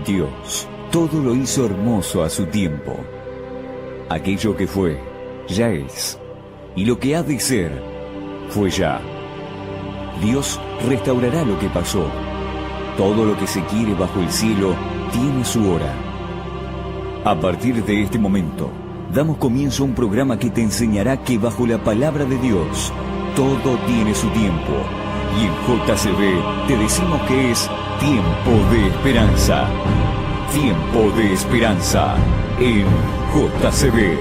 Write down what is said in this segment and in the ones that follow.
Dios todo lo hizo hermoso a su tiempo. Aquello que fue, ya es, y lo que ha de ser, fue ya. Dios restaurará lo que pasó. Todo lo que se quiere bajo el cielo tiene su hora. A partir de este momento, damos comienzo a un programa que te enseñará que bajo la palabra de Dios, todo tiene su tiempo. Y en JCB te decimos que es tiempo de esperanza. Tiempo de esperanza en JCB.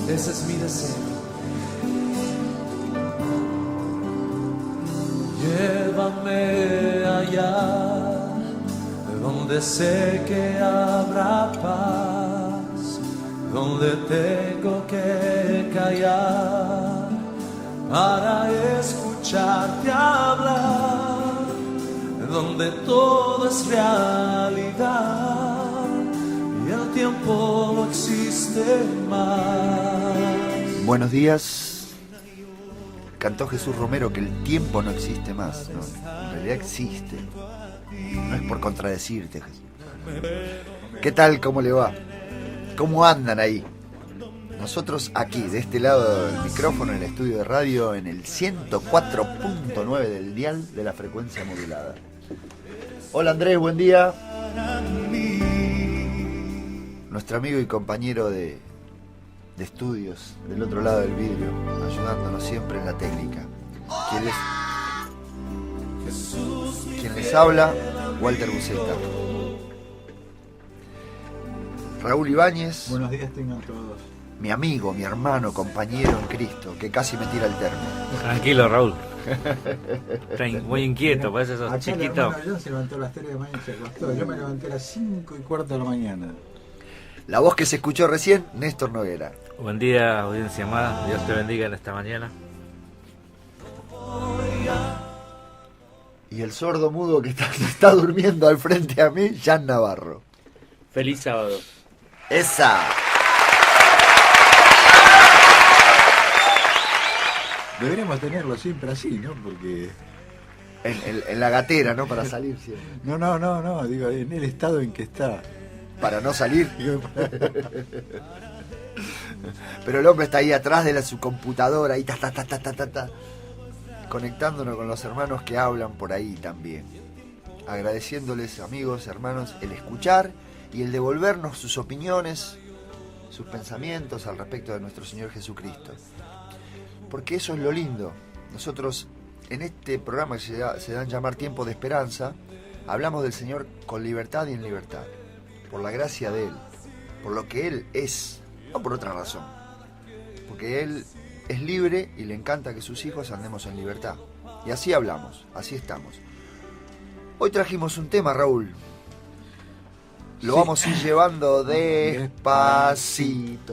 Ese es mi deseo. Llévame allá, donde sé que habrá paz, donde tengo que callar para escucharte hablar, donde todo es realidad y el tiempo no existe más. Buenos días. Cantó Jesús Romero que el tiempo no existe más. No, en realidad existe. No es por contradecirte, Jesús. ¿Qué tal? ¿Cómo le va? ¿Cómo andan ahí? Nosotros aquí, de este lado del micrófono, en el estudio de radio, en el 104.9 del dial de la frecuencia modulada. Hola Andrés, buen día. Nuestro amigo y compañero de estudios del otro lado del vidrio, ayudándonos siempre en la técnica. Quien les habla, Walter Buceta. Raúl Ibáñez. Buenos días tengan todos. Mi amigo, mi hermano, compañero en Cristo, que casi me tira el termo. Tranquilo, Raúl. Está muy inquieto, parece sos Acá chiquito. el hermano se levantó a las 3 de la mañana y se acostó. Yo me levanté a las 5 y cuarto de la mañana. La voz que se escuchó recién, Néstor Noguera. Buen día, audiencia amada. Dios te bendiga en esta mañana. Y el sordo mudo que está durmiendo al frente a mí, Jan Navarro. Feliz sábado. ¡Esa! Deberíamos tenerlo siempre así, ¿no? Porque... En la gatera, ¿no? Para salir siempre. No, digo, en el estado en que está. Para no salir. Pero el hombre está ahí atrás de su computadora, ahí conectándonos con los hermanos que hablan por ahí también. Agradeciéndoles, amigos, hermanos, el escuchar y el devolvernos sus opiniones, sus pensamientos al respecto de nuestro Señor Jesucristo. Porque eso es lo lindo. Nosotros, en este programa que se dan llamar Tiempo de Esperanza, hablamos del Señor con libertad y en libertad. Por la gracia de Él, por lo que Él es, no por otra razón. Porque Él es libre y le encanta que sus hijos andemos en libertad. Y así hablamos, así estamos. Hoy trajimos un tema, Raúl. Lo vamos a ir llevando despacito.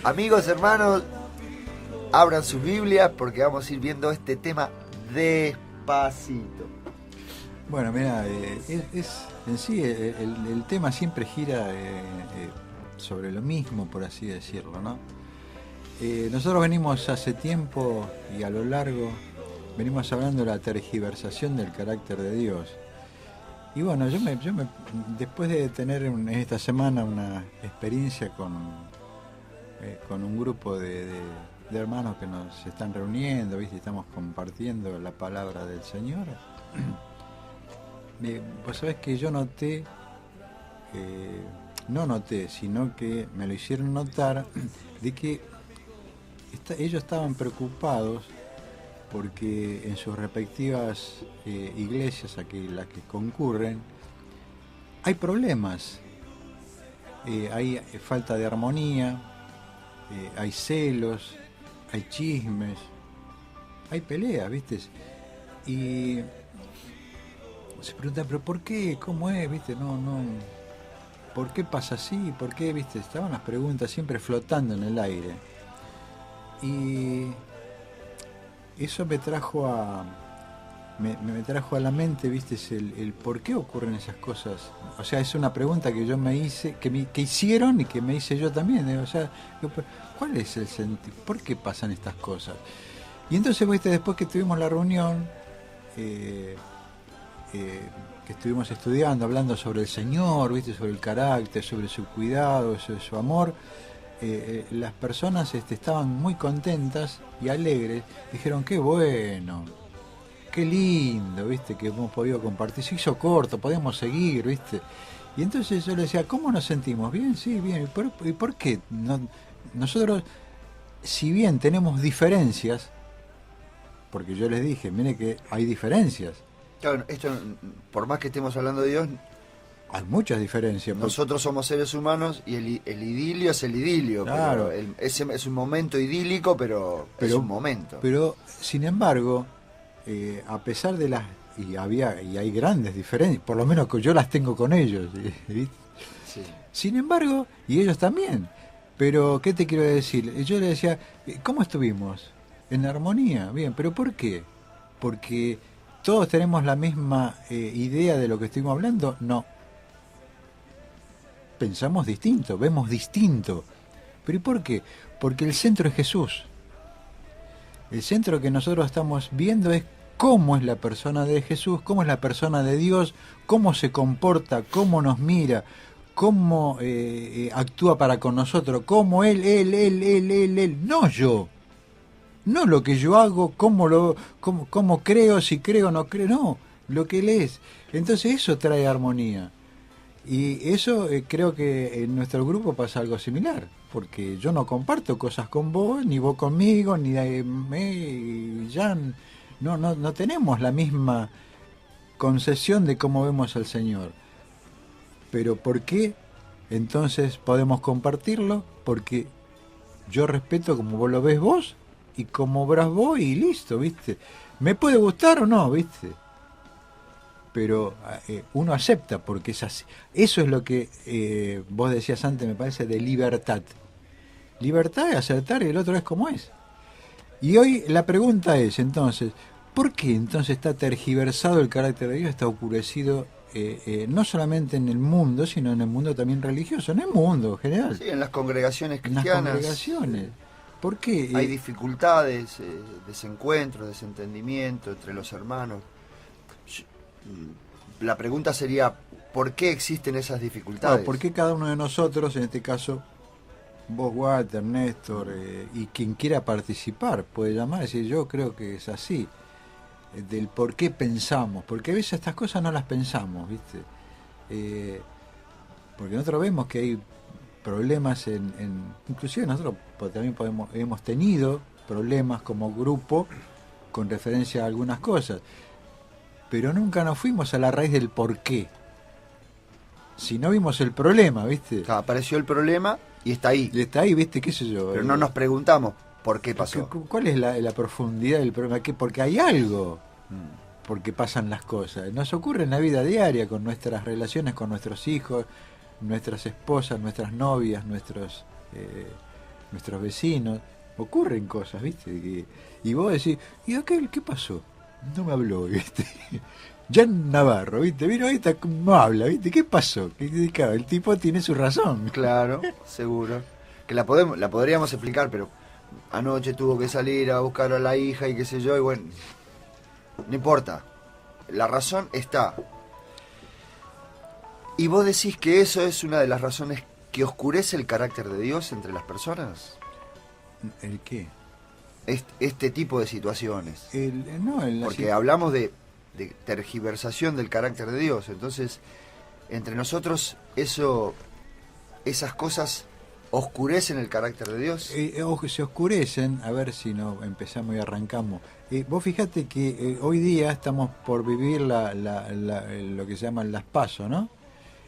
Amigos, hermanos, abran sus Biblias porque vamos a ir viendo este tema despacito. Bueno, mira, en sí el tema siempre gira sobre lo mismo, por así decirlo, ¿no? Nosotros venimos hace tiempo y a lo largo venimos hablando de la tergiversación del carácter de Dios. Y bueno, yo me después de tener en esta semana una experiencia con un grupo de hermanos que nos están reuniendo, ¿viste? Estamos compartiendo la palabra del Señor. Vos sabés que yo noté, no noté, sino que me lo hicieron notar, de que ellos estaban preocupados porque en sus respectivas iglesias a las que concurren hay problemas, hay falta de armonía, hay celos, hay chismes, hay peleas, ¿viste? Y se pregunta, pero ¿por qué? ¿Cómo es? ¿Viste? No. ¿Por qué pasa así? ¿Por qué? ¿Viste? Estaban las preguntas siempre flotando en el aire. Y eso me trajo me trajo a la mente, viste, es el por qué ocurren esas cosas. O sea, es una pregunta que yo me hice, que hicieron y que me hice yo también. O sea, ¿cuál es el sentido? ¿Por qué pasan estas cosas? Y entonces, viste, después que tuvimos la reunión, que estuvimos estudiando, hablando sobre el Señor, viste, sobre el carácter, sobre su cuidado, sobre su amor, las personas estaban muy contentas y alegres. Dijeron, qué bueno, qué lindo, viste, que hemos podido compartir. Se hizo corto, podemos seguir, viste. Y entonces yo le decía, ¿cómo nos sentimos? Bien, sí, bien. ¿Y por qué? Nosotros, si bien tenemos diferencias, porque yo les dije, mire que hay diferencias. Claro, esto, por más que estemos hablando de Dios, hay muchas diferencias. nosotros somos seres humanos y el idilio es el idilio. Claro. Pero es un momento idílico, pero es un momento. Pero, sin embargo, a pesar de las... Y hay grandes diferencias, por lo menos que yo las tengo con ellos. ¿Viste? Sí. Sin embargo, y ellos también. Pero, ¿qué te quiero decir? Yo le decía, ¿cómo estuvimos? En armonía, bien, ¿pero por qué? Porque todos tenemos la misma idea de lo que estuvimos hablando, no. Pensamos distinto, vemos distinto. ¿Pero y por qué? Porque el centro es Jesús. El centro que nosotros estamos viendo es cómo es la persona de Jesús, cómo es la persona de Dios, cómo se comporta, cómo nos mira, cómo actúa para con nosotros, cómo Él, no yo. No lo que yo hago, cómo creo, si creo o no creo, no, lo que Él es. Entonces eso trae armonía. Y eso creo que en nuestro grupo pasa algo similar, porque yo no comparto cosas con vos, ni vos conmigo, ni Jan. No tenemos la misma concesión de cómo vemos al Señor. Pero ¿por qué entonces podemos compartirlo? Porque yo respeto como vos lo ves vos, y como obras vos, y listo, ¿viste? Me puede gustar o no, ¿viste? Pero uno acepta, porque es así. Eso es lo que vos decías antes, me parece, de libertad. Libertad es aceptar y el otro es como es. Y hoy la pregunta es, entonces, ¿por qué entonces está tergiversado el carácter de Dios, está oscurecido no solamente en el mundo, sino en el mundo también religioso, en el mundo en general? Sí, en las congregaciones En las cristianas. Congregaciones. ¿Por qué? Hay dificultades, desencuentros, desentendimiento entre los hermanos. La pregunta sería, ¿por qué existen esas dificultades? ¿Por qué cada uno de nosotros, en este caso, vos, Walter, Néstor, y quien quiera participar, puede llamar y decir, yo creo que es así, del por qué pensamos? Porque a veces estas cosas no las pensamos, ¿viste? Porque nosotros vemos que hay problemas inclusive nosotros también hemos tenido problemas como grupo con referencia a algunas cosas, pero nunca nos fuimos a la raíz del por qué. Si no vimos el problema, ¿viste? Apareció el problema y está ahí. Y está ahí, ¿viste? ¿Qué sé yo? Pero no nos preguntamos por qué pasó. ¿Cuál es la profundidad del problema? Porque hay algo. Porque pasan las cosas. Nos ocurre en la vida diaria, con nuestras relaciones con nuestros hijos, nuestras esposas, nuestras novias, nuestros vecinos. Ocurren cosas, ¿viste? Y vos decís, ¿y aquel qué pasó? No me habló, ¿viste? Jan Navarro, ¿viste? Vino ahí, no habla, ¿viste? ¿Qué pasó? Claro, el tipo tiene su razón. Claro, seguro. Que la podríamos explicar, pero anoche tuvo que salir a buscar a la hija y qué sé yo, y bueno, no importa. La razón está. ¿Y vos decís que eso es una de las razones que oscurece el carácter de Dios entre las personas? ¿El qué? Este tipo de situaciones. Porque sí. hablamos de tergiversación del carácter de Dios. Entonces, entre nosotros, esas cosas oscurecen el carácter de Dios. Se oscurecen, a ver si no empezamos y arrancamos. Vos fijate que hoy día estamos por vivir lo que se llaman las PASO, ¿no?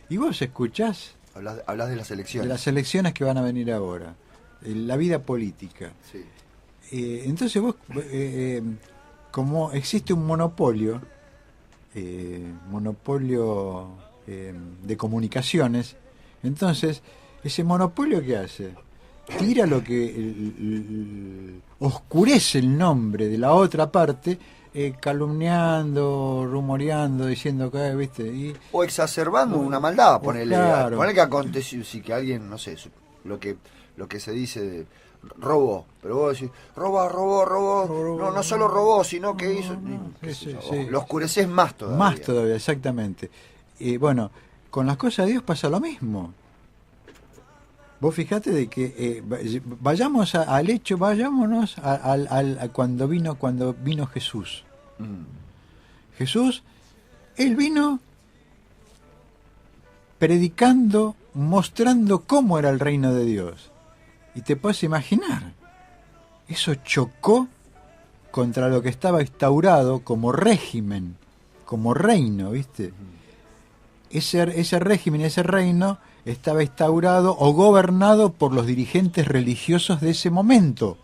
Y vos escuchás... Hablás de las elecciones. De las elecciones que van a venir ahora. La vida política. Sí. Entonces vos, como existe un monopolio de comunicaciones, entonces ese monopolio ¿qué hace? Tira lo que oscurece el nombre de la otra parte calumniando, rumoreando, diciendo que, ¿viste? O exacerbando una maldad, ponele. Claro. Ponele que aconteció, sí, que alguien, no sé, lo que se dice de robó, pero vos decís, robó, no solo robó, sino que hizo, qué sé yo, sí. lo oscureces más todavía. Más todavía, exactamente. Bueno, con las cosas de Dios pasa lo mismo. Vos fijate de que vayamos al hecho, vayámonos a cuando vino Jesús. Jesús, él vino predicando, mostrando cómo era el reino de Dios. Y te puedes imaginar, eso chocó contra lo que estaba instaurado como régimen, como reino, ¿viste? Ese régimen, ese reino estaba instaurado o gobernado por los dirigentes religiosos de ese momento.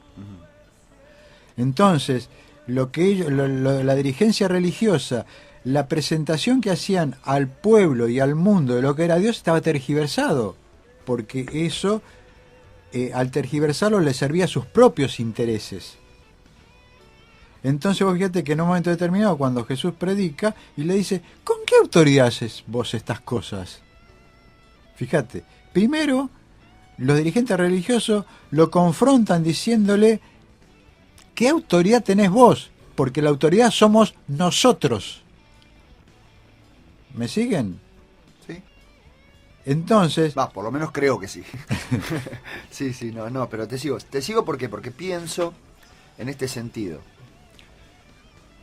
Entonces, la dirigencia religiosa, la presentación que hacían al pueblo y al mundo de lo que era Dios estaba tergiversado, porque eso, al tergiversarlo, le servía a sus propios intereses. Entonces vos fíjate que en un momento determinado, cuando Jesús predica y le dice, ¿con qué autoridad haces vos estas cosas? Fíjate, primero los dirigentes religiosos lo confrontan diciéndole, ¿qué autoridad tenés vos? Porque la autoridad somos nosotros. ¿Me siguen? Sí. Entonces... por lo menos creo que sí. sí, no, pero te sigo ¿por qué? Porque pienso en este sentido.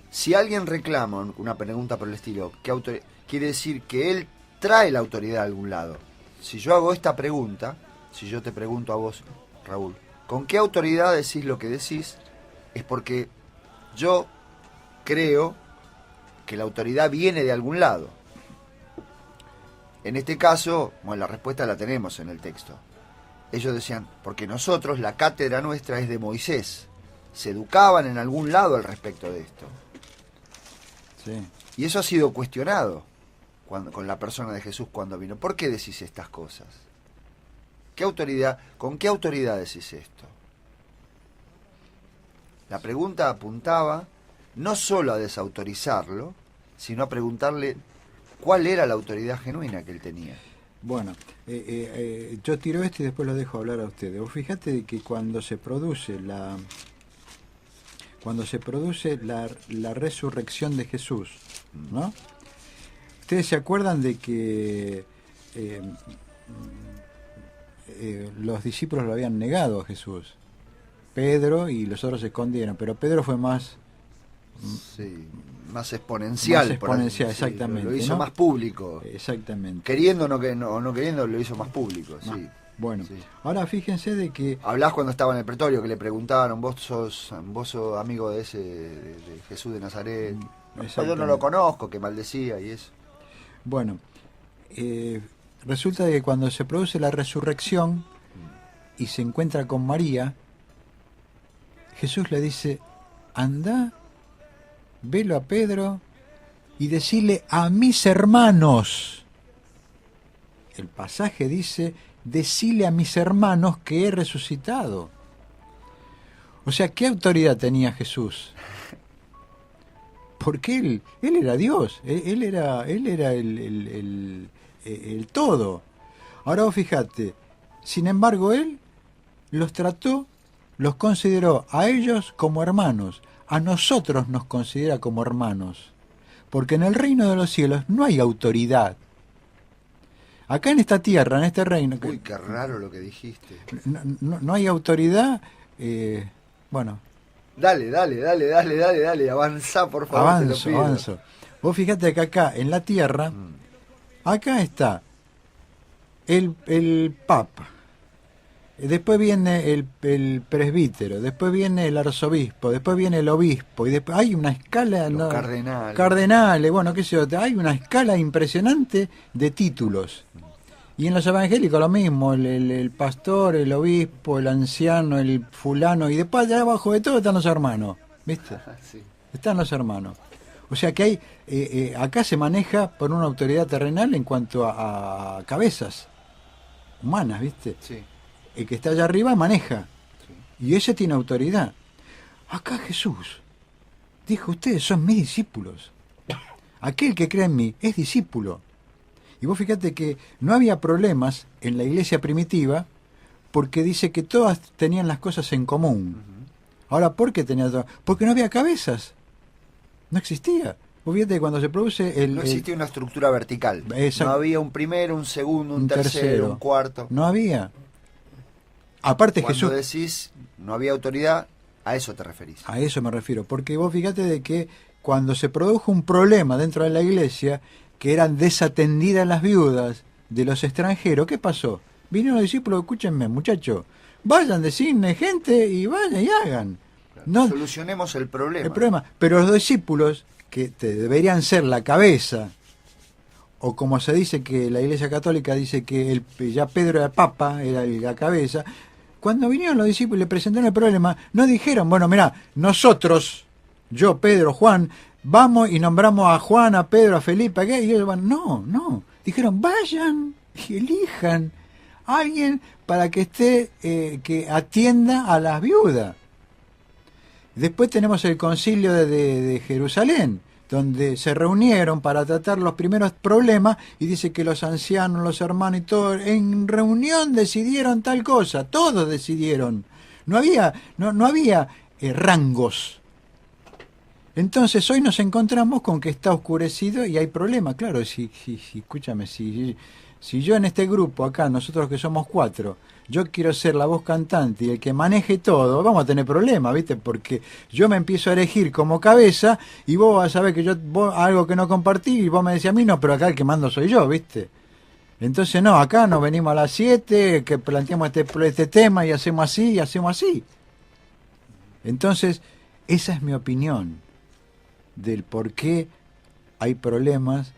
Si alguien reclama una pregunta por el estilo, quiere decir que él trae la autoridad a algún lado. Si yo hago esta pregunta, si yo te pregunto a vos, Raúl, ¿con qué autoridad decís lo que decís? Es porque yo creo que la autoridad viene de algún lado. En este caso, la respuesta la tenemos en el texto. Ellos decían, porque nosotros, la cátedra nuestra es de Moisés. Se educaban en algún lado al respecto de esto. Sí. Y eso ha sido cuestionado con la persona de Jesús cuando vino. ¿Por qué decís estas cosas? ¿Con qué autoridad decís esto? La pregunta apuntaba no solo a desautorizarlo, sino a preguntarle cuál era la autoridad genuina que él tenía. Bueno, yo tiro esto y después lo dejo hablar a ustedes. Vos fíjate de que cuando se produce la resurrección de Jesús, ¿no? Ustedes se acuerdan de que los discípulos lo habían negado a Jesús. Pedro y los otros se escondieron, pero Pedro fue más... Sí, más exponencial. Más exponencial, exactamente. Lo hizo, ¿no?, más público. Exactamente. Queriendo o no queriendo, lo hizo más público, sí. Bueno, sí. Ahora fíjense de que... Hablás cuando estaba en el pretorio, que le preguntaron, vos sos amigo de Jesús de Nazaret. Yo no lo conozco, que maldecía y eso. Bueno, resulta que cuando se produce la resurrección y se encuentra con María, Jesús le dice, anda, velo a Pedro y decile a mis hermanos. El pasaje dice, decile a mis hermanos que he resucitado. O sea, ¿qué autoridad tenía Jesús? Porque él era Dios, él era el todo. Ahora vos fíjate, sin embargo él los trató, los consideró a ellos como hermanos, a nosotros nos considera como hermanos, porque en el reino de los cielos no hay autoridad. Acá en esta tierra, en este reino... Uy, qué raro lo que dijiste. No hay autoridad, bueno... Dale, avanza, por favor. Avanzo. Vos fíjate que acá, en la tierra, acá está el Papa, después viene el presbítero, después viene el arzobispo, después viene el obispo, y después hay una escala... Los cardenales, bueno, qué sé yo, hay una escala impresionante de títulos. Y en los evangélicos lo mismo, el pastor, el obispo, el anciano, el fulano, y después allá abajo de todo están los hermanos, ¿viste? Sí. Están los hermanos. O sea que hay, acá se maneja por una autoridad terrenal en cuanto a cabezas humanas, ¿viste? Sí. El que está allá arriba maneja, Sí. y ese tiene autoridad. Acá Jesús dijo, ustedes son mis discípulos. Aquel que cree en mí es discípulo. Y vos fíjate que no había problemas en la iglesia primitiva porque dice que todas tenían las cosas en común. Ahora, ¿por qué tenían todo? Porque no había cabezas. No existía. Vos fíjate que cuando se produce no existía una estructura vertical. Exacto. No había un primero, un segundo, un tercero, un cuarto. No había. Aparte Cuando Jesús... decís no había autoridad, a eso te referís. A eso me refiero. Porque vos fíjate de que cuando se produjo un problema dentro de la iglesia, que eran desatendidas las viudas de los extranjeros, ¿qué pasó? Vinieron los discípulos, escúchenme, muchachos, vayan, designe gente y vayan y hagan. No, solucionemos el problema. El problema. Pero los discípulos, que deberían ser la cabeza, o como se dice que la Iglesia Católica dice que ya Pedro era papa, era la cabeza, cuando vinieron los discípulos y le presentaron el problema, no dijeron, bueno, mirá, nosotros, yo, Pedro, Juan, vamos y nombramos a Juan, a Pedro, a Felipe, ¿qué? Y ellos van, no, dijeron, vayan y elijan a alguien para que esté, que atienda a las viudas. Después tenemos el concilio de Jerusalén, donde se reunieron para tratar los primeros problemas, y dice que los ancianos, los hermanos y todos, en reunión decidieron tal cosa, todos decidieron. No había rangos. Entonces hoy nos encontramos con que está oscurecido y hay problemas. Claro, escúchame, si yo en este grupo acá, nosotros que somos 4, yo quiero ser la voz cantante y el que maneje todo, vamos a tener problemas, ¿viste? Porque yo me empiezo a elegir como cabeza y vos vas a ver que vos algo que no compartí y vos me decís a mí, no, pero acá el que mando soy yo, ¿viste? Entonces no, acá nos venimos a las 7, que planteamos este tema y hacemos así y hacemos así. Entonces, esa es mi opinión del por qué hay problemas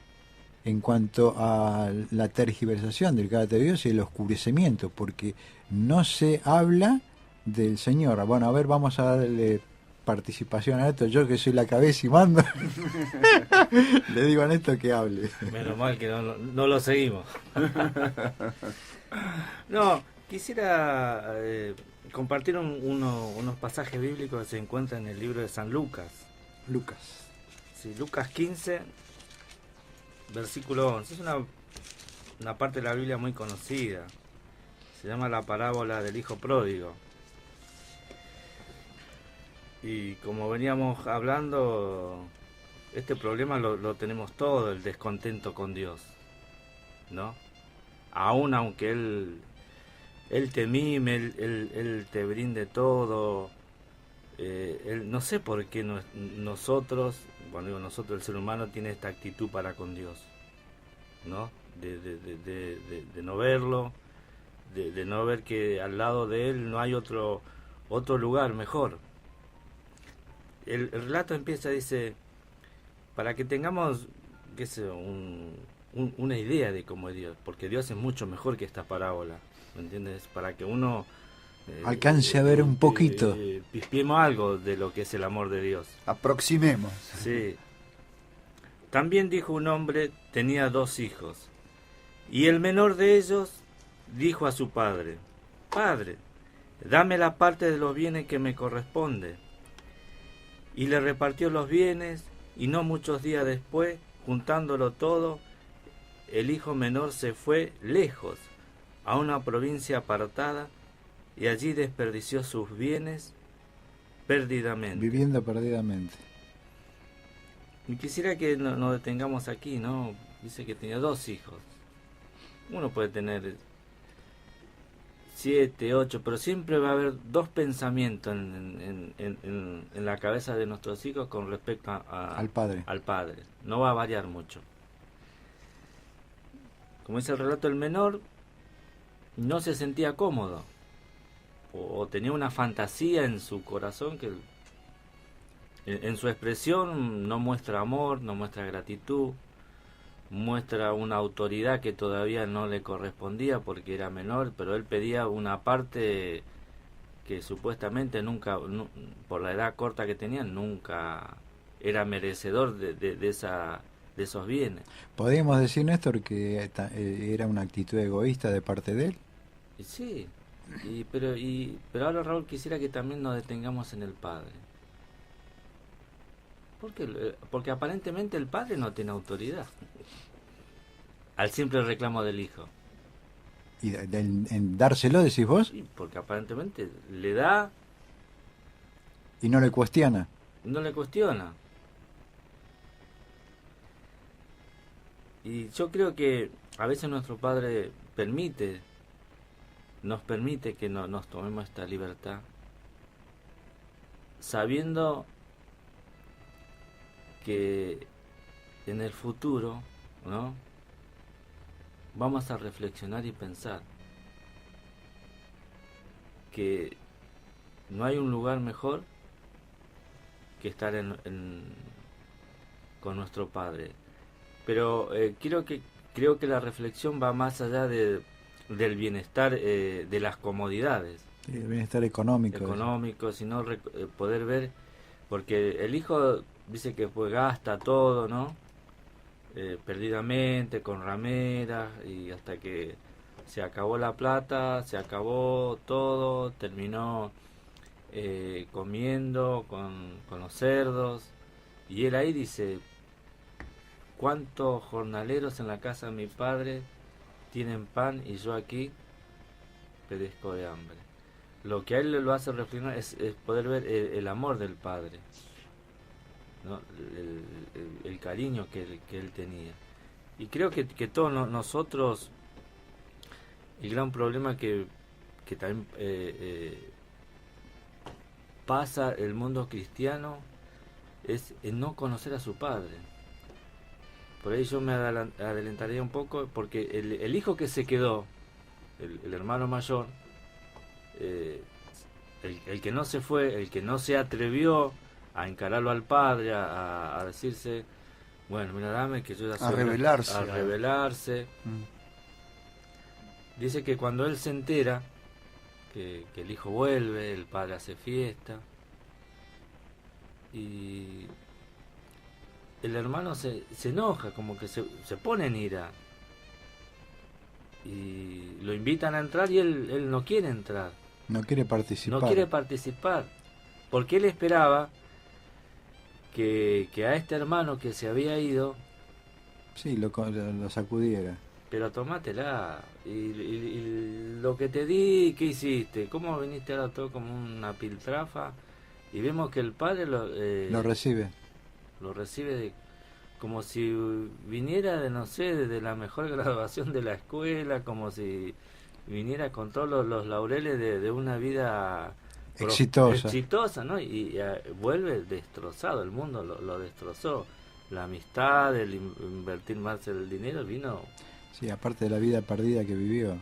en cuanto a la tergiversación del carácter de Dios y el oscurecimiento, porque no se habla del Señor. Bueno, a ver, vamos a darle participación a esto. Yo que soy la cabeza y mando, le digo a Néstor que hable. Menos mal que no lo seguimos. No, quisiera compartir unos pasajes bíblicos que se encuentran en el libro de San Lucas. Sí, Lucas 15, versículo 11. Es una parte de la Biblia muy conocida. Se llama la parábola del hijo pródigo. Y como veníamos hablando, este problema lo tenemos todo, el descontento con Dios, ¿no? Aunque Él te mime, Él te brinde todo. No sé por qué nosotros, cuando digo nosotros, el ser humano tiene esta actitud para con Dios, ¿no? De no verlo, de no ver que al lado de Él no hay otro lugar mejor. El relato empieza, dice, para que tengamos, qué sé, una idea de cómo es Dios, porque Dios es mucho mejor que esta parábola, ¿me entiendes? Para que uno alcance a ver un poquito, pispiemos algo de lo que es el amor de Dios. Aproximemos. Sí. También dijo un hombre, tenía 2 hijos, y el menor de ellos dijo a su padre, Padre, dame la parte de los bienes que me corresponde. Y le repartió los bienes, y no muchos días después, juntándolo todo, el hijo menor se fue lejos, a una provincia apartada, y allí desperdició sus bienes perdidamente. Viviendo perdidamente. Y quisiera que nos detengamos aquí, ¿no? Dice que tenía 2 hijos. Uno puede tener 7, 8, pero siempre va a haber 2 pensamientos en la cabeza de nuestros hijos con respecto al padre. No va a variar mucho. Como dice el relato, el menor no se sentía cómodo o tenía una fantasía en su corazón que en su expresión no muestra amor, no muestra gratitud, muestra una autoridad que todavía no le correspondía porque era menor, pero él pedía una parte que supuestamente nunca, por la edad corta que tenía, nunca era merecedor de esos bienes. ¿Podríamos decir, Néstor, que era una actitud egoísta de parte de él? Sí, pero ahora, Raúl, quisiera que también nos detengamos en el padre. Porque aparentemente el padre no tiene autoridad al simple reclamo del hijo. ¿Y en dárselo, decís vos? Sí, porque aparentemente le da, Y no le cuestiona. no le cuestiona. Y yo creo que a veces nuestro padre nos permite que nos tomemos esta libertad, sabiendo que en el futuro, ¿no?, vamos a reflexionar y pensar que no hay un lugar mejor que estar con nuestro Padre. Pero creo que la reflexión va más allá del bienestar, de las comodidades. Sí, el bienestar económico. Sino poder ver, porque el hijo dice que pues gasta todo, ¿no? Perdidamente, con rameras, y hasta que se acabó la plata, se acabó todo, terminó comiendo con los cerdos, y él ahí dice: ¿cuántos jornaleros en la casa de mi padre tienen pan y yo aquí perezco de hambre? Lo que a él lo hace reflexionar es poder ver el amor del padre, ¿no? El cariño que él tenía. Y creo que todos nosotros, el gran problema que también pasa el mundo cristiano es el no conocer a su padre. Por ahí yo me adelantaría un poco, porque el hijo que se quedó, el hermano mayor, el que no se fue, el que no se atrevió a encararlo al padre, a decirse: bueno, mira, dame que yo ya soy... A rebelarse. Dice que cuando él se entera que el hijo vuelve, el padre hace fiesta, y el hermano se enoja, como que se pone en ira, y lo invitan a entrar y él no quiere entrar. No quiere participar. No quiere participar, porque él esperaba que a este hermano que se había ido, sí, lo sacudiera. pero tomátela, y lo que te di, ¿qué hiciste? ¿Cómo viniste ahora todo como una piltrafa? Y vemos que el padre Lo recibe. Lo recibe como si viniera de, no sé, de la mejor graduación de la escuela, como si viniera con todos los laureles de una vida exitosa, ¿no? Y vuelve destrozado, el mundo lo destrozó. La amistad, el invertir más el dinero, vino... Sí, aparte de la vida perdida que vivió.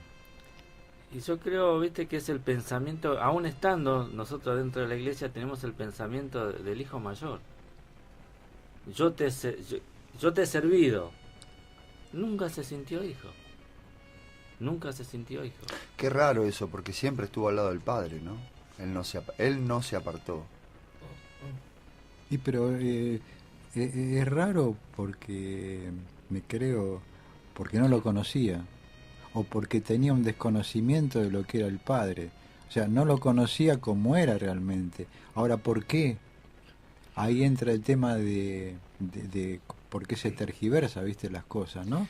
Y yo creo, viste, que es el pensamiento, aún estando nosotros dentro de la iglesia, tenemos el pensamiento del hijo mayor. Yo te he servido. Nunca se sintió hijo. Nunca se sintió hijo. Qué raro eso, porque siempre estuvo al lado del padre, ¿no? Él no se apartó. Y pero es raro porque porque no lo conocía, o porque tenía un desconocimiento de lo que era el padre. O sea, no lo conocía como era realmente. Ahora, ¿por qué? Ahí entra el tema de por qué se tergiversa, ¿viste? Las cosas, ¿no?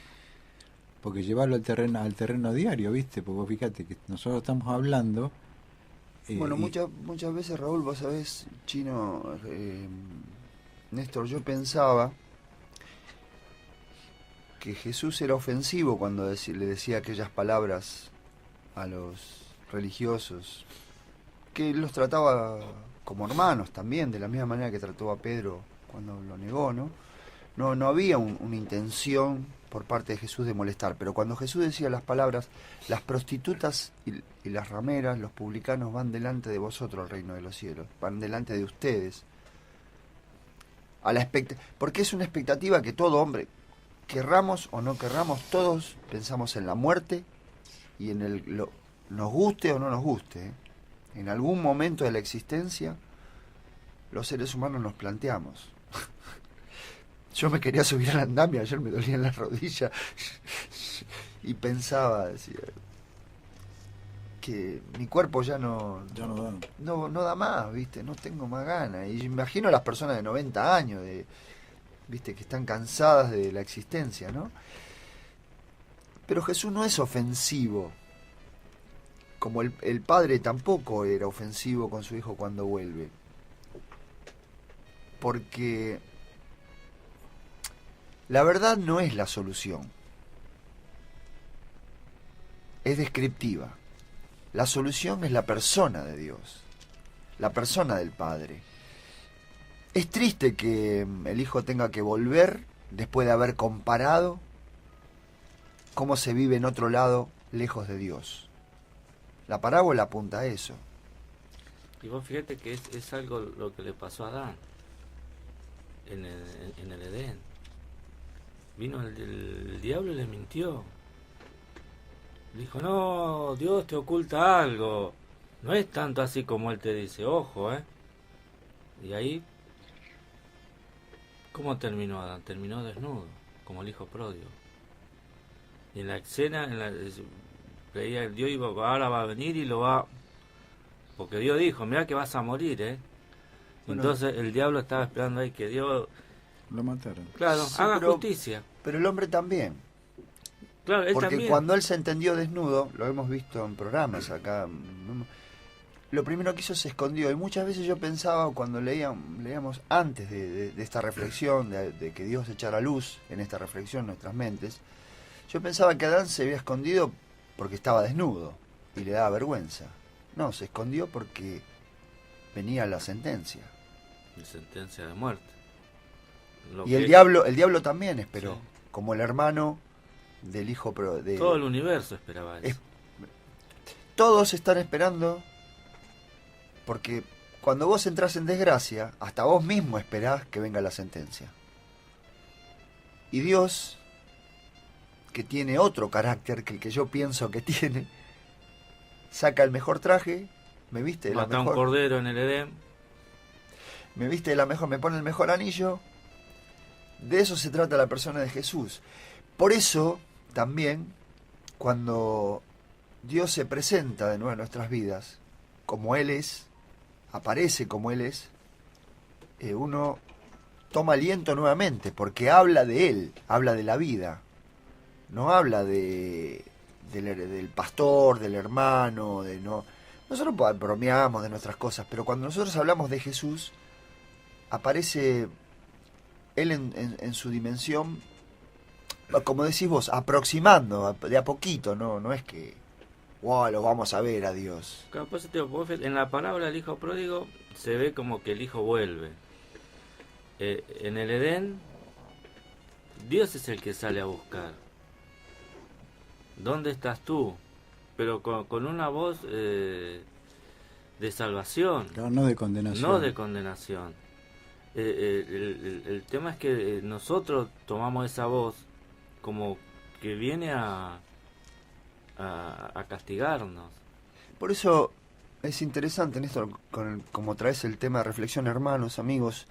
Porque llevarlo al terreno diario, ¿viste? Porque vos fíjate que nosotros estamos hablando... Bueno, muchas veces, Raúl, vos sabés, Chino, Néstor, yo pensaba que Jesús era ofensivo cuando le decía aquellas palabras a los religiosos, que los trataba como hermanos también, de la misma manera que trató a Pedro cuando lo negó, ¿no? No había una intención por parte de Jesús de molestar, pero cuando Jesús decía las palabras: las prostitutas y las rameras, los publicanos van delante de vosotros al reino de los cielos, van delante de ustedes, porque es una expectativa que todo hombre, querramos o no querramos, todos pensamos en la muerte y en nos guste o no nos guste, ¿eh? En algún momento de la existencia los seres humanos nos planteamos. Yo me quería subir al andamio, ayer me dolía en la rodilla y pensaba, decía, que mi cuerpo ya no da más, ¿viste? No tengo más ganas. Y imagino a las personas de 90 años, ¿viste? Que están cansadas de la existencia, ¿no? Pero Jesús no es ofensivo. Como el padre tampoco era ofensivo con su hijo cuando vuelve. Porque la verdad no es la solución. Es descriptiva. La solución es la persona de Dios, la persona del Padre. Es triste que el hijo tenga que volver después de haber comparado cómo se vive en otro lado lejos de Dios. La parábola apunta a eso. Y vos fíjate que es algo lo que le pasó a Adán en el Edén. Vino el diablo y le mintió. Dijo, no, Dios te oculta algo. No es tanto así como él te dice, ojo, ¿eh? Y ahí, ¿cómo terminó Adán? Terminó desnudo, como el hijo pródigo. Y en la escena, veía el Dios iba, ahora va a venir y lo va... Porque Dios dijo, mira que vas a morir, ¿eh? Bueno, entonces el diablo estaba esperando ahí que Dios... Lo mataron. Claro, sí, haga justicia. Pero el hombre también. Claro, él Porque también. cuando él se entendió desnudo, lo hemos visto en programas acá, lo primero que hizo se escondió. Y muchas veces yo pensaba, cuando leíamos antes de esta reflexión, de que Dios echara luz en esta reflexión en nuestras mentes, yo pensaba que Adán se había escondido porque estaba desnudo y le daba vergüenza. No, se escondió porque venía la sentencia. La sentencia de muerte. Y el diablo también esperó, sí, como el hermano del hijo de... Todo el universo esperaba eso. Todos están esperando, porque cuando vos entras en desgracia, hasta vos mismo esperás que venga la sentencia. Y Dios, que tiene otro carácter que el que yo pienso que tiene, saca el mejor traje, me viste de la mejor... Mata un cordero en el Edén. Me viste de la mejor, me pone el mejor anillo. De eso se trata la persona de Jesús. Por eso, también, cuando Dios se presenta de nuevo en nuestras vidas, como Él es, aparece como Él es, uno toma aliento nuevamente, porque habla de Él, habla de la vida. No habla del pastor, del hermano, Nosotros bromeamos de nuestras cosas, pero cuando nosotros hablamos de Jesús, aparece Él en su dimensión, como decís vos, aproximando de a poquito, no es que wow, lo vamos a ver a Dios. Claro, pues, en la palabra del hijo pródigo se ve como que el hijo vuelve. En el Edén, Dios es el que sale a buscar. ¿Dónde estás tú? Pero con una voz de salvación. Claro, no de condenación. No de condenación. El tema es que nosotros tomamos esa voz como que viene a castigarnos. Por eso es interesante en esto, como traes el tema de reflexión, hermanos, amigos,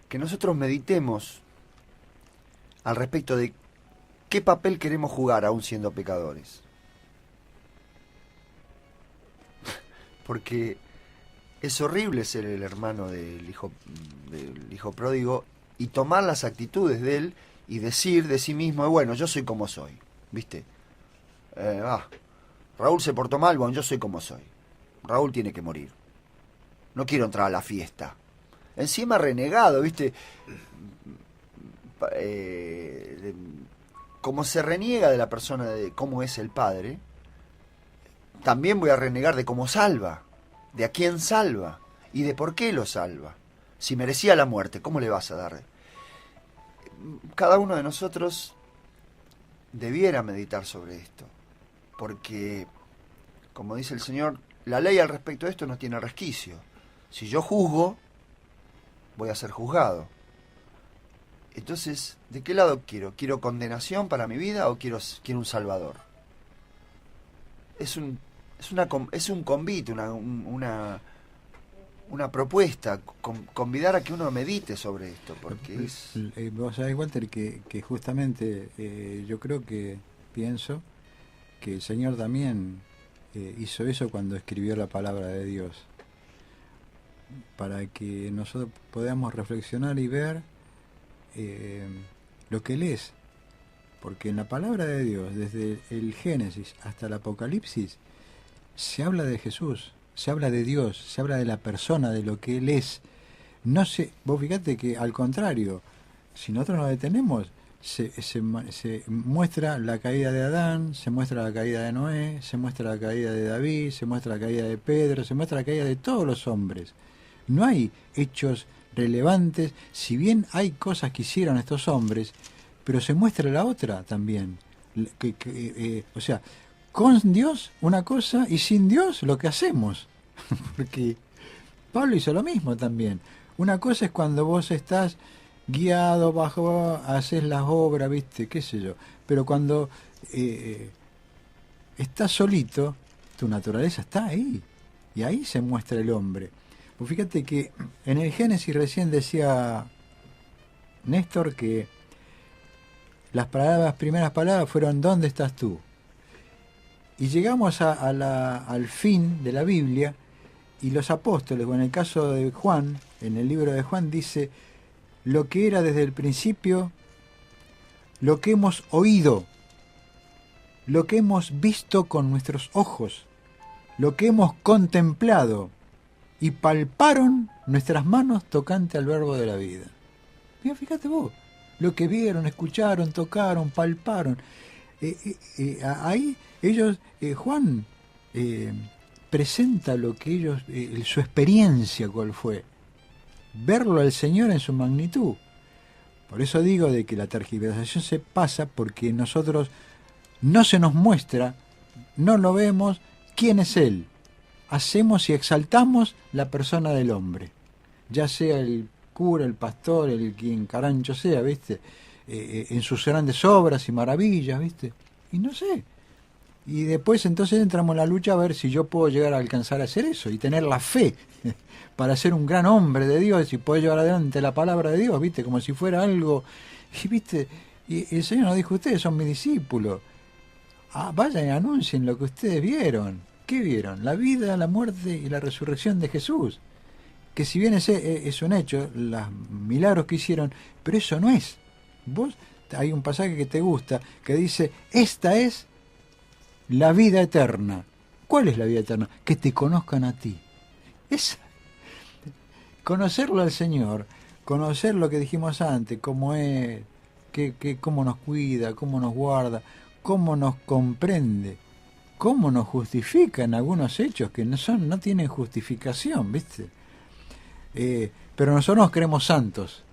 que nosotros meditemos al respecto de qué papel queremos jugar aún siendo pecadores. Porque es horrible ser el hermano del hijo pródigo y tomar las actitudes de él y decir de sí mismo, bueno, yo soy como soy, ¿viste? Raúl se portó mal, bueno, yo soy como soy. Raúl tiene que morir. No quiero entrar a la fiesta. Encima renegado, ¿viste? Como se reniega de la persona, de cómo es el Padre, también voy a renegar de cómo salva, de a quién salva y de por qué lo salva. Si merecía la muerte, ¿cómo le vas a dar? Cada uno de nosotros debiera meditar sobre esto, porque, como dice el Señor, la ley al respecto de esto no tiene resquicio. Si yo juzgo, voy a ser juzgado. Entonces, ¿de qué lado quiero? ¿Quiero condenación para mi vida o quiero un salvador? Es un convite, una propuesta, convidar a que uno medite sobre esto, porque es... Vos sabés, Walter, que justamente yo pienso que el Señor también hizo eso cuando escribió la palabra de Dios, para que nosotros podamos reflexionar y ver lo que Él es. Porque en la palabra de Dios, desde el Génesis hasta el Apocalipsis, se habla de Jesús, se habla de Dios, se habla de la persona, de lo que Él es. No sé, vos fíjate que al contrario, si nosotros nos detenemos, se muestra la caída de Adán, se muestra la caída de Noé, se muestra la caída de David, se muestra la caída de Pedro, se muestra la caída de todos los hombres. No hay hechos relevantes, si bien hay cosas que hicieron estos hombres, pero se muestra la otra también. O sea, con Dios una cosa y sin Dios lo que hacemos. Porque Pablo hizo lo mismo también. Una cosa es cuando vos estás guiado bajo, haces las obras, viste, qué sé yo. Pero cuando estás solito, tu naturaleza está ahí. Y ahí se muestra el hombre. Pues fíjate que en el Génesis recién decía Néstor que las primeras palabras fueron ¿dónde estás tú? Y llegamos al fin de la Biblia y los apóstoles, o en el caso de Juan, en el libro de Juan dice lo que era desde el principio, lo que hemos oído, lo que hemos visto con nuestros ojos, lo que hemos contemplado y palparon nuestras manos tocante al verbo de la vida. Mira, fíjate vos, lo que vieron, escucharon, tocaron, palparon. Ahí ellos, Juan presenta lo que ellos, su experiencia cuál fue, verlo al Señor en su magnitud. Por eso digo de que la tergiversación se pasa porque nosotros no se nos muestra, no lo vemos, quién es Él. Hacemos y exaltamos la persona del hombre, ya sea el cura, el pastor, el quien carancho sea, ¿viste? En sus grandes obras y maravillas, ¿viste? Y no sé. Y después entonces entramos en la lucha a ver si yo puedo llegar a alcanzar a hacer eso y tener la fe para ser un gran hombre de Dios y poder llevar adelante la palabra de Dios, ¿viste? Como si fuera algo... Y, ¿viste? Y el Señor nos dijo, ustedes son mis discípulos. Vayan y anuncien lo que ustedes vieron. ¿Qué vieron? La vida, la muerte y la resurrección de Jesús. Que si bien es un hecho, los milagros que hicieron, pero eso no es. Vos, hay un pasaje que te gusta, que dice, esta es la vida eterna. ¿Cuál es la vida eterna? Que te conozcan a ti. Es conocerlo al Señor, conocer lo que dijimos antes, cómo es, cómo nos cuida, cómo nos guarda, cómo nos comprende, cómo nos justifica en algunos hechos que no tienen justificación, ¿viste? Pero nosotros nos creemos santos,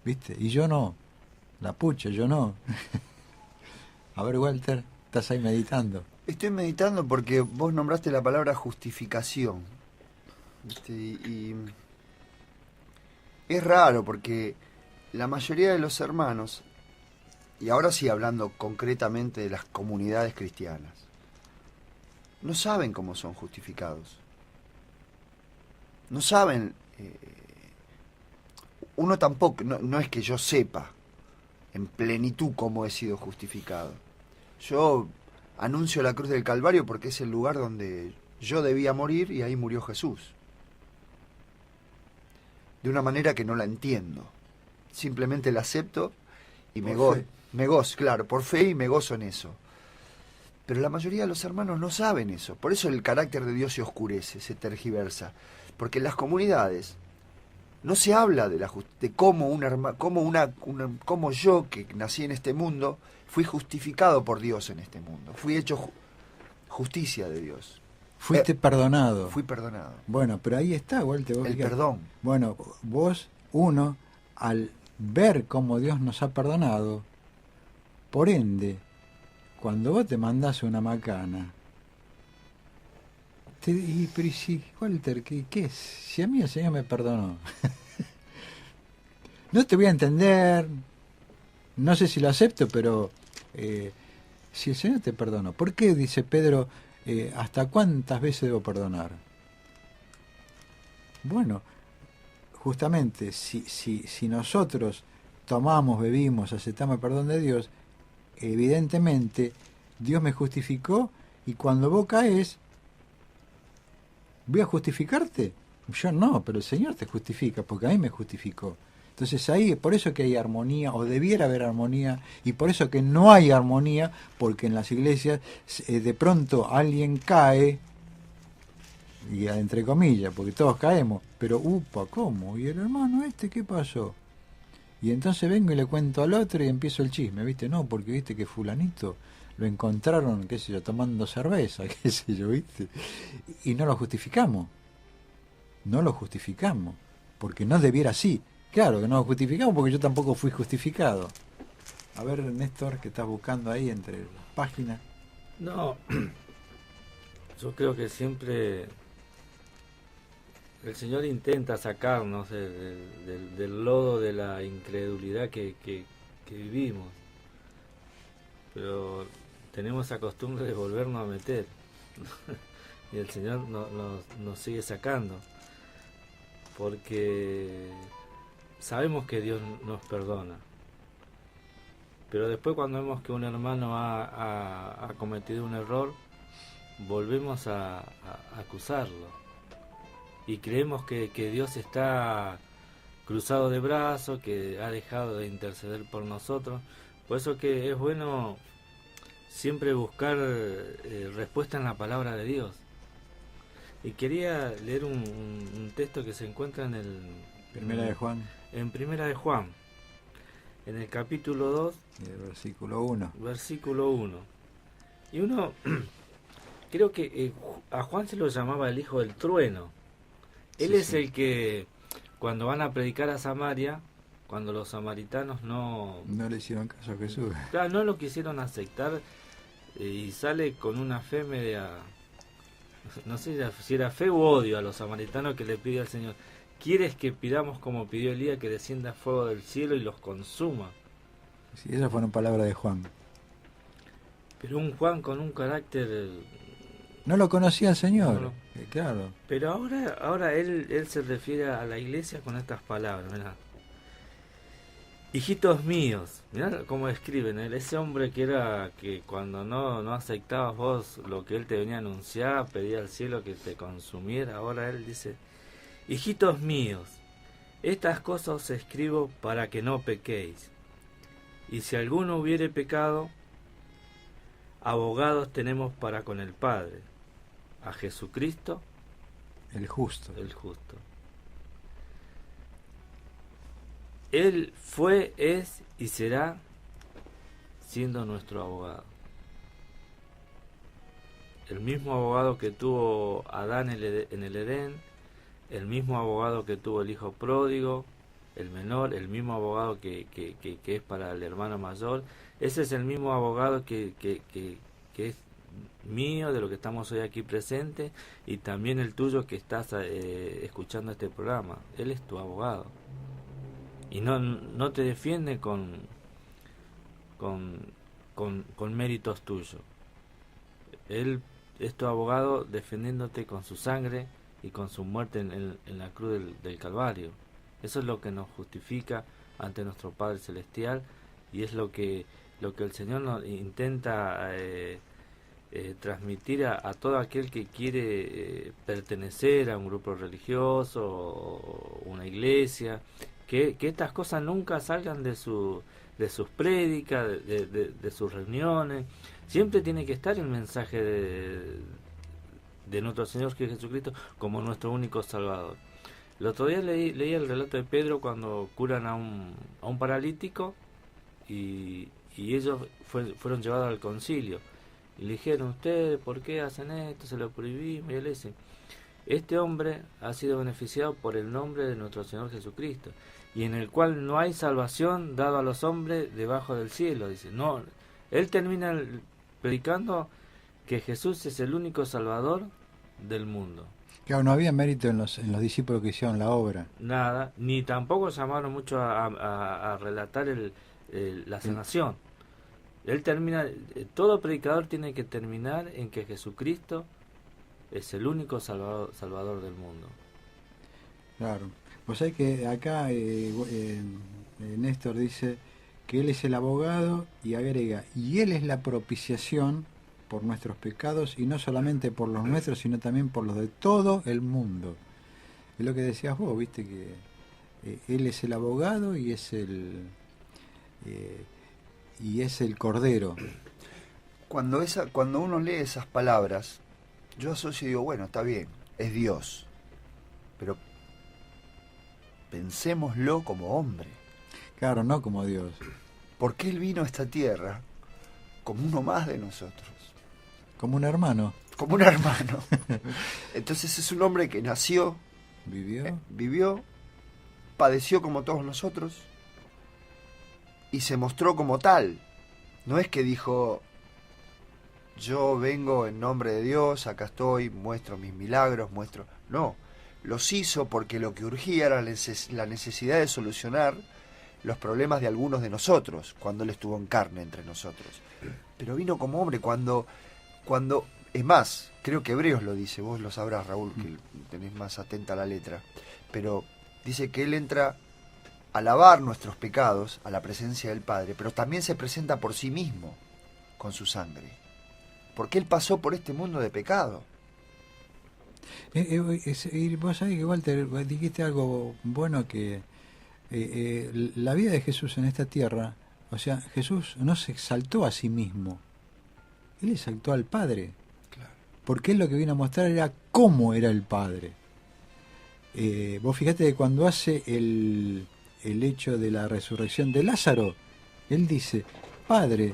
¿viste? Y yo no, la pucha, yo no. A ver, Walter, estás ahí meditando. Estoy meditando porque vos nombraste la palabra justificación, ¿viste? Y es raro porque la mayoría de los hermanos, y ahora sí hablando concretamente de las comunidades cristianas, no saben cómo son justificados. No saben, uno tampoco, no es que yo sepa en plenitud cómo he sido justificado. Yo anuncio la cruz del Calvario porque es el lugar donde yo debía morir y ahí murió Jesús. De una manera que no la entiendo. Simplemente la acepto y me gozo, claro, por fe y me gozo en eso. Pero la mayoría de los hermanos no saben eso. Por eso el carácter de Dios se oscurece, se tergiversa. Porque en las comunidades no se habla de cómo yo, que nací en este mundo, fui justificado por Dios en este mundo. Fui hecho justicia de Dios. Fuiste perdonado. Fui perdonado. Bueno, pero ahí está, Walter. El perdón. Bueno, vos, al ver cómo Dios nos ha perdonado, por ende, cuando vos te mandás una macana, pero ¿y si, Walter, qué es? Si a mí el Señor me perdonó. No te voy a entender, no sé si lo acepto, pero si el Señor te perdonó, ¿por qué, dice Pedro, hasta cuántas veces debo perdonar? Bueno, justamente, si nosotros tomamos, bebimos, aceptamos el perdón de Dios, evidentemente Dios me justificó Y cuando vos caes, ¿voy a justificarte? Yo no, pero el Señor te justifica, porque a mí me justificó. Entonces ahí, por eso que hay armonía, o debiera haber armonía, y por eso que no hay armonía, porque en las iglesias de pronto alguien cae, y entre comillas, porque todos caemos, pero upa, ¿cómo? ¿Y el hermano qué pasó? Y entonces vengo y le cuento al otro y empiezo el chisme, ¿viste? No, porque viste que fulanito lo encontraron, qué sé yo, tomando cerveza, qué sé yo, ¿viste? Y no lo justificamos. No lo justificamos, porque no debiera así. Claro que no lo justificamos porque yo tampoco fui justificado. A ver, Néstor, ¿qué estás buscando ahí entre las páginas? No, yo creo que siempre el Señor intenta sacarnos del lodo de la incredulidad que vivimos, pero tenemos esa costumbre de volvernos a meter y el Señor nos sigue sacando, porque sabemos que Dios nos perdona, pero después cuando vemos que un hermano ha cometido un error, volvemos a acusarlo y creemos que Dios está cruzado de brazos, que ha dejado de interceder por nosotros. Por eso que es bueno siempre buscar respuesta en la palabra de Dios. Y quería leer un texto que se encuentra en el Primera de Juan. En Primera de Juan, en el capítulo 2, versículo 1. Versículo 1. Y uno, creo que a Juan se lo llamaba el hijo del trueno. Él es el que, cuando van a predicar a Samaria, cuando los samaritanos no le hicieron caso a Jesús. Claro, no lo quisieron aceptar, y sale con una fe media, no sé si era fe u odio a los samaritanos, que le pide al Señor: ¿quieres que pidamos como pidió Elías, que descienda fuego del cielo y los consuma? Sí, esas fueron palabras de Juan. Pero un Juan con un carácter... No lo conocía el Señor, no. Claro. Pero ahora él se refiere a la iglesia con estas palabras, mirá: hijitos míos. Mirá cómo escriben, ese hombre que cuando no aceptabas vos lo que él te venía a anunciar, pedía al cielo que te consumiera. Ahora él dice: hijitos míos, estas cosas os escribo para que no pequéis. Y si alguno hubiere pecado, abogados tenemos para con el Padre, a Jesucristo el justo. Él fue, es y será siendo nuestro abogado. El mismo abogado que tuvo Adán en el Edén, el mismo abogado que tuvo el hijo pródigo, el menor, el mismo abogado que es para el hermano mayor. Ese es el mismo abogado que es mío, de lo que estamos hoy aquí presentes, y también el tuyo que estás escuchando este programa. Él es tu abogado. Y no te defiende con méritos tuyos. Él es tu abogado defendiéndote con su sangre y con su muerte en la cruz del Calvario. Eso es lo que nos justifica ante nuestro Padre Celestial, y es lo que el Señor nos intenta transmitir a todo aquel que quiere pertenecer a un grupo religioso o una iglesia, que estas cosas nunca salgan de sus prédicas, de sus reuniones. Siempre tiene que estar el mensaje de nuestro Señor Jesucristo como nuestro único Salvador. El otro día leí el relato de Pedro cuando curan a un paralítico, y ellos fueron llevados al concilio y le dijeron: ustedes, ¿por qué hacen esto? Se lo prohibimos. Y él dice: este hombre ha sido beneficiado por el nombre de nuestro Señor Jesucristo, y en el cual no hay salvación dado a los hombres debajo del cielo. Dice, no, él termina predicando que Jesús es el único Salvador del mundo. Claro, no había mérito en los discípulos que hicieron la obra. Nada, ni tampoco llamaron mucho a relatar la sanación. Él termina, todo predicador tiene que terminar en que Jesucristo es el único salvador del mundo. Claro. Pues hay que acá Néstor dice que él es el abogado, y agrega: y él es la propiciación por nuestros pecados, y no solamente por los nuestros, sino también por los de todo el mundo. Es lo que decías vos, viste, que Él es el abogado y es el Cordero. Cuando uno lee esas palabras, yo asocio y digo, bueno, está bien, es Dios, pero pensémoslo como hombre. Claro, no como Dios. Porque Él vino a esta tierra como uno más de nosotros. Como un hermano. Como un hermano. Entonces es un hombre que nació, vivió, padeció como todos nosotros y se mostró como tal. No es que dijo, yo vengo en nombre de Dios, acá estoy, muestro mis milagros, No, los hizo porque lo que urgía era la necesidad de solucionar los problemas de algunos de nosotros, cuando Él estuvo en carne entre nosotros. Pero vino como hombre cuando es más, creo que Hebreos lo dice, vos lo sabrás, Raúl, que tenés más atenta la letra, pero dice que Él entra a lavar nuestros pecados a la presencia del Padre, pero también se presenta por sí mismo con su sangre, porque Él pasó por este mundo de pecado. Vos sabés que, Walter, dijiste algo bueno, que la vida de Jesús en esta tierra, o sea, Jesús no se exaltó a sí mismo, Él exaltó al Padre. Claro. Porque Él lo que vino a mostrar era cómo era el Padre. Vos fijate que cuando hace el hecho de la resurrección de Lázaro, Él dice, Padre,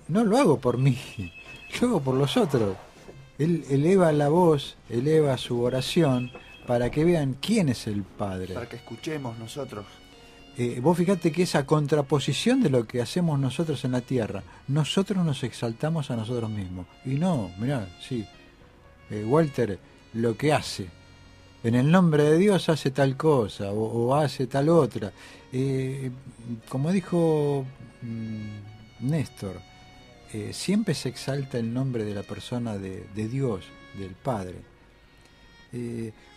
no lo hago por mí, lo hago por los otros. Él eleva la voz, eleva su oración para que vean quién es el Padre. Para que escuchemos nosotros. Vos fijate que esa contraposición de lo que hacemos nosotros en la tierra, nosotros nos exaltamos a nosotros mismos. Y no, mirá, sí, Walter lo que hace, en el nombre de Dios hace tal cosa o hace tal otra. Como dijo Néstor, siempre se exalta el nombre de la persona de Dios, del Padre.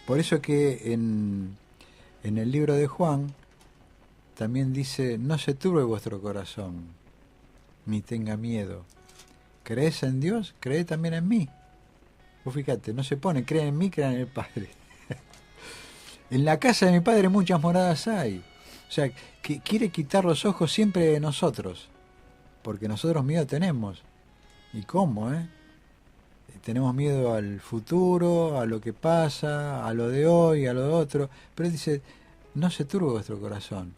Por eso que en el libro de Juan también dice, no se turbe vuestro corazón, ni tenga miedo. ¿Crees en Dios? Cree también en mí. Vos fíjate, no se pone, cree en mí, cree en el Padre. En la casa de mi Padre muchas moradas hay. O sea, que quiere quitar los ojos siempre de nosotros, porque nosotros miedo tenemos. ¿Y cómo, Tenemos miedo al futuro, a lo que pasa, a lo de hoy, a lo de otro. Pero Él dice, no se turbe vuestro corazón.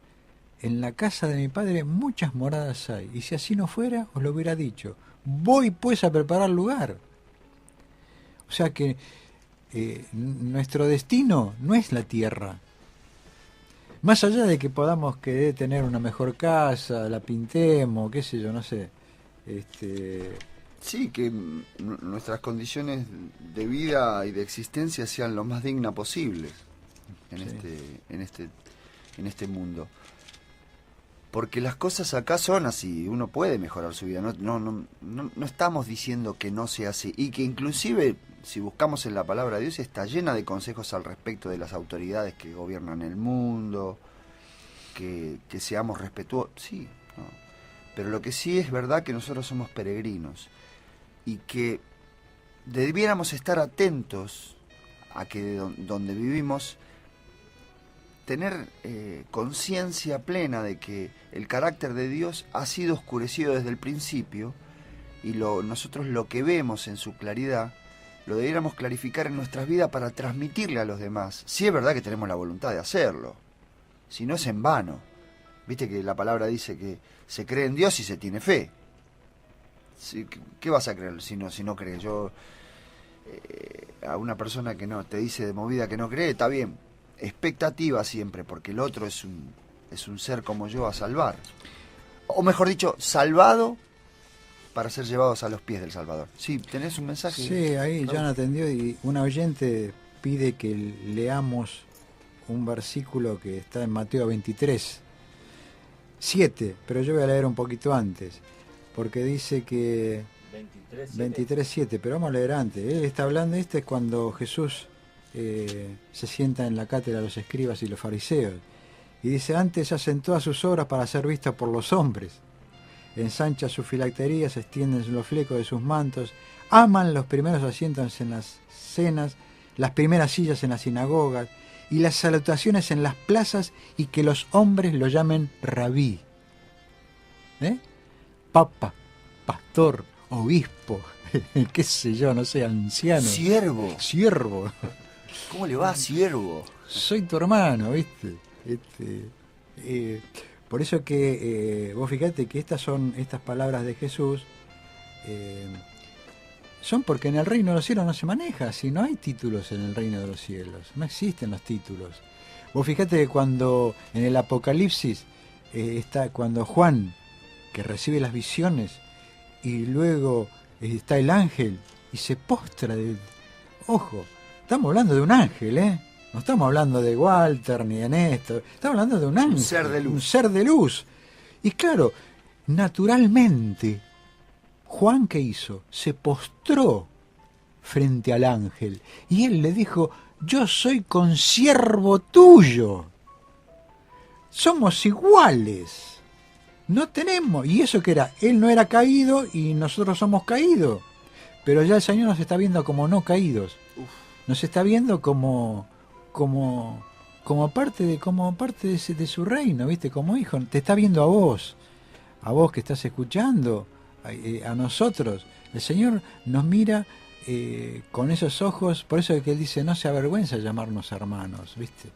En la casa de mi Padre muchas moradas hay, y si así no fuera, os lo hubiera dicho. Voy pues a preparar lugar. O sea que nuestro destino no es la tierra. Más allá de que podamos querer tener una mejor casa, la pintemos, qué sé yo, no sé. Sí, que nuestras condiciones de vida y de existencia sean lo más dignas posibles en este mundo. Porque las cosas acá son así, uno puede mejorar su vida, no estamos diciendo que no sea así, y que inclusive, si buscamos en la palabra de Dios, está llena de consejos al respecto de las autoridades que gobiernan el mundo, que seamos respetuosos, sí, no. Pero lo que sí es verdad que nosotros somos peregrinos, y que debiéramos estar atentos a que donde vivimos, tener conciencia plena de que el carácter de Dios ha sido oscurecido desde el principio, y nosotros lo que vemos en su claridad lo debiéramos clarificar en nuestras vidas para transmitirle a los demás. Sí es verdad que tenemos la voluntad de hacerlo, si no es en vano. Viste que la palabra dice que se cree en Dios y se tiene fe. Sí, ¿qué vas a creer si no crees? A una persona que no te dice de movida que no cree, está bien, expectativa siempre, porque el otro es un ser como yo a salvar, o mejor dicho, salvado para ser llevados a los pies del Salvador. Sí, ¿tenés un mensaje? Sí, ahí John atendió, y una oyente pide que leamos un versículo que está en Mateo 23:7, pero yo voy a leer un poquito antes, porque dice que 23:7, pero vamos a leer antes. Él está hablando, es cuando Jesús se sienta en la cátedra de los escribas y los fariseos, y dice, antes hacen todas sus obras para ser vistas por los hombres. ensancha sus filacterías, extienden los flecos de sus mantos, aman los primeros asientos en las cenas, las primeras sillas en las sinagogas y las salutaciones en las plazas, y que los hombres lo llamen rabí, papa, pastor, obispo, qué sé yo, no sé, anciano, siervo. ¿Cómo le va, siervo? Soy tu hermano, ¿viste? Por eso que vos fíjate que estas palabras de Jesús son porque en el reino de los cielos no se maneja, si no hay títulos en el reino de los cielos, no existen los títulos. Vos fíjate que cuando en el Apocalipsis cuando Juan, que recibe las visiones, y luego está el ángel y se postra ojo, estamos hablando de un ángel, no estamos hablando de Walter ni de Néstor, estamos hablando de un ángel, un ser de luz. Y claro, naturalmente, Juan, ¿qué hizo? Se postró frente al ángel y él le dijo: yo soy consiervo tuyo, somos iguales, no tenemos. Y eso que era, él no era caído y nosotros somos caídos, pero ya el Señor nos está viendo como no caídos, nos está viendo como parte de su reino, ¿viste? Como hijo, te está viendo a vos que estás escuchando, a nosotros. El Señor nos mira con esos ojos, por eso es que Él dice: no se avergüenza de llamarnos hermanos, ¿viste?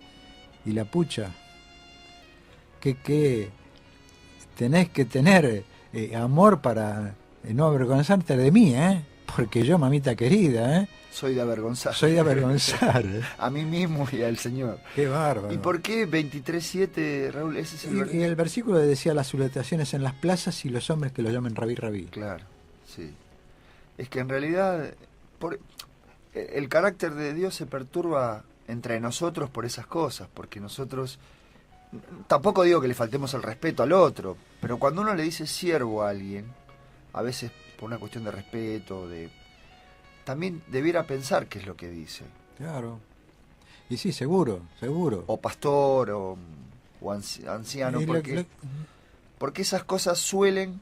Y la pucha, que tenés que tener amor para no avergonzarte de mí, porque yo, mamita querida, soy de avergonzar. A mí mismo y al Señor. Qué bárbaro. ¿Y por qué 23:7, Raúl? Ese es el y el versículo decía: las salutaciones en las plazas y los hombres que lo llamen rabí, rabí. Claro, sí. Es que en realidad el carácter de Dios se perturba entre nosotros por esas cosas, porque nosotros, tampoco digo que le faltemos el respeto al otro, pero cuando uno le dice siervo a alguien, a veces por una cuestión de respeto, también debiera pensar qué es lo que dice. Claro. Y sí, seguro. O pastor, o anciano, porque esas cosas suelen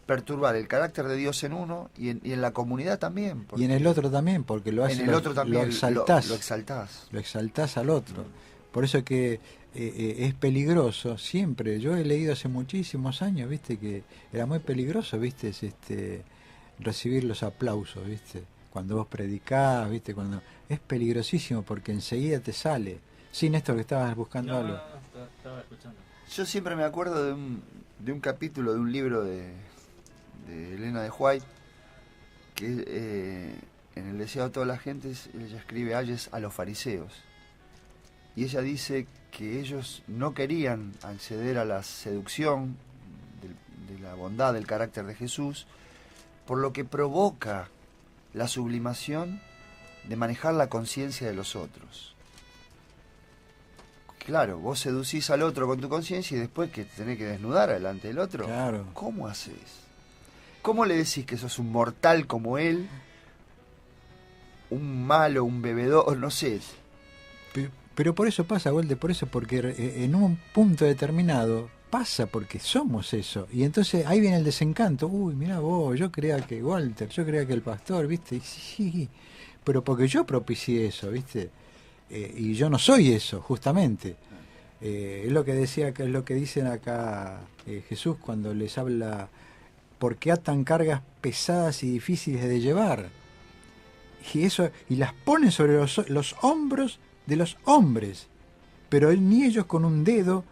perturbar el carácter de Dios en uno y en la comunidad también. Y en el otro también, porque lo haces, lo exaltás. Lo exaltás al otro. Por eso que es peligroso siempre. Yo he leído hace muchísimos años, viste, que era muy peligroso, viste, recibir los aplausos, viste, cuando vos predicás, viste, cuando es peligrosísimo, porque enseguida te sale. Sí, Néstor, que estabas buscando algo. No, estaba escuchando. Yo siempre me acuerdo de un capítulo de un libro de Elena de White, que en el Deseado de todas las gentes ella escribe ayes a los fariseos, y ella dice que ellos no querían acceder a la seducción de la bondad del carácter de Jesús, por lo que provoca la sublimación de manejar la conciencia de los otros. Claro, vos seducís al otro con tu conciencia y después que te tenés que desnudar delante del otro. Claro. ¿Cómo haces? ¿Cómo le decís que sos un mortal como él? Un malo, un bebedor, no sé. Pero por eso pasa, Walter, porque en un punto determinado pasa, porque somos eso. Y entonces ahí viene el desencanto. Uy, mirá vos, yo creía que Walter, yo creía que el pastor, ¿viste? Y sí, pero porque yo propicié eso, ¿viste? Y yo no soy eso, justamente. Es lo que decía, es lo que dicen acá Jesús cuando les habla: porque atan cargas pesadas y difíciles de llevar. Y las ponen sobre los hombros de los hombres, pero ni ellos con un dedo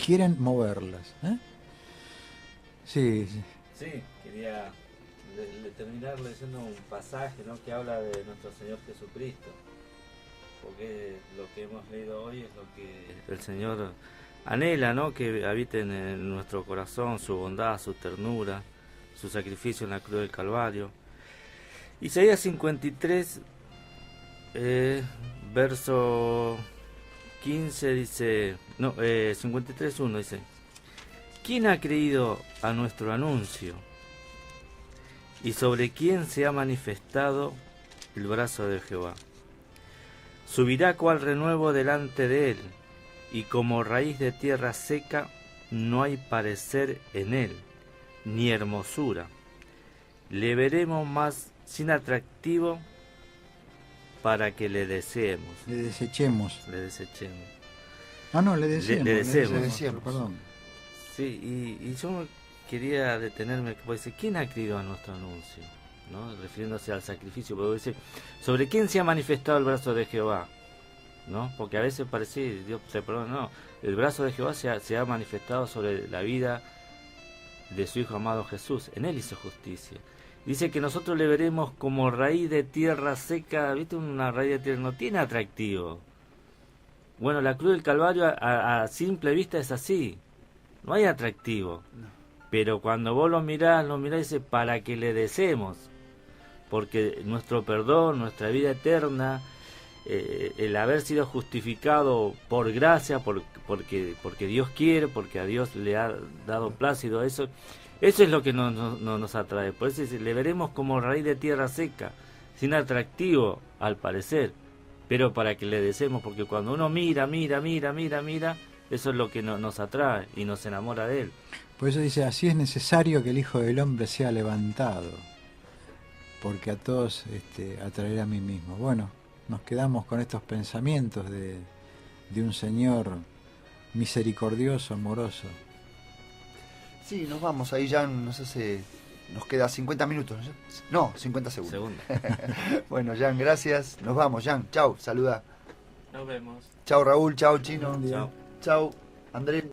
quieren moverlas. Sí. Sí, quería terminar leyendo un pasaje, ¿no?, que habla de nuestro Señor Jesucristo, porque lo que hemos leído hoy es lo que el Señor anhela, ¿no?, que habiten en nuestro corazón su bondad, su ternura, su sacrificio en la cruz del Calvario. Isaías 53, verso 15 dice, 53:1 dice: ¿quién ha creído a nuestro anuncio? ¿Y sobre quién se ha manifestado el brazo de Jehová? Subirá cual renuevo delante de él, y como raíz de tierra seca no hay parecer en él. ni hermosura. Le veremos más sin atractivo para que le deseemos. Le desechemos. Le desechemos. Ah, no, le deseemos. Le deseemos. Le deseemos. Perdón. Sí, y yo quería detenerme, porque dice, ¿quién ha creído a nuestro anuncio? ¿No? Refiriéndose al sacrificio, pero dice, ¿sobre quién se ha manifestado el brazo de Jehová? ¿No? Porque a veces parece, Dios se perdona, no, el brazo de Jehová se ha manifestado sobre la vida de su Hijo amado Jesús, en Él hizo justicia. Dice que nosotros le veremos como raíz de tierra seca, ¿viste? Una raíz de tierra no tiene atractivo. Bueno, la cruz del Calvario a simple vista es así, no hay atractivo. Pero cuando vos lo mirás y dice, para que le deseemos, porque nuestro perdón, nuestra vida eterna, el haber sido justificado por gracia, porque Dios quiere, porque a Dios le ha dado plácido eso es lo que nos atrae. Por eso dice, le veremos como raíz de tierra seca, sin atractivo al parecer, pero para que le deseemos, porque cuando uno mira, eso es lo que nos atrae y nos enamora de Él. Por eso dice, así es necesario que el Hijo del Hombre sea levantado, porque a todos atraerá a mí mismo. Bueno, nos quedamos con estos pensamientos de un Señor misericordioso, amoroso. Sí, nos vamos, ahí ya nos queda 50 minutos, ¿no? 50 segundos. Bueno, Jan, gracias. Nos vamos, Jan. Chau, saluda. Nos vemos. Chau, Raúl. Chau, Chino. Chau. Chau, Andrés.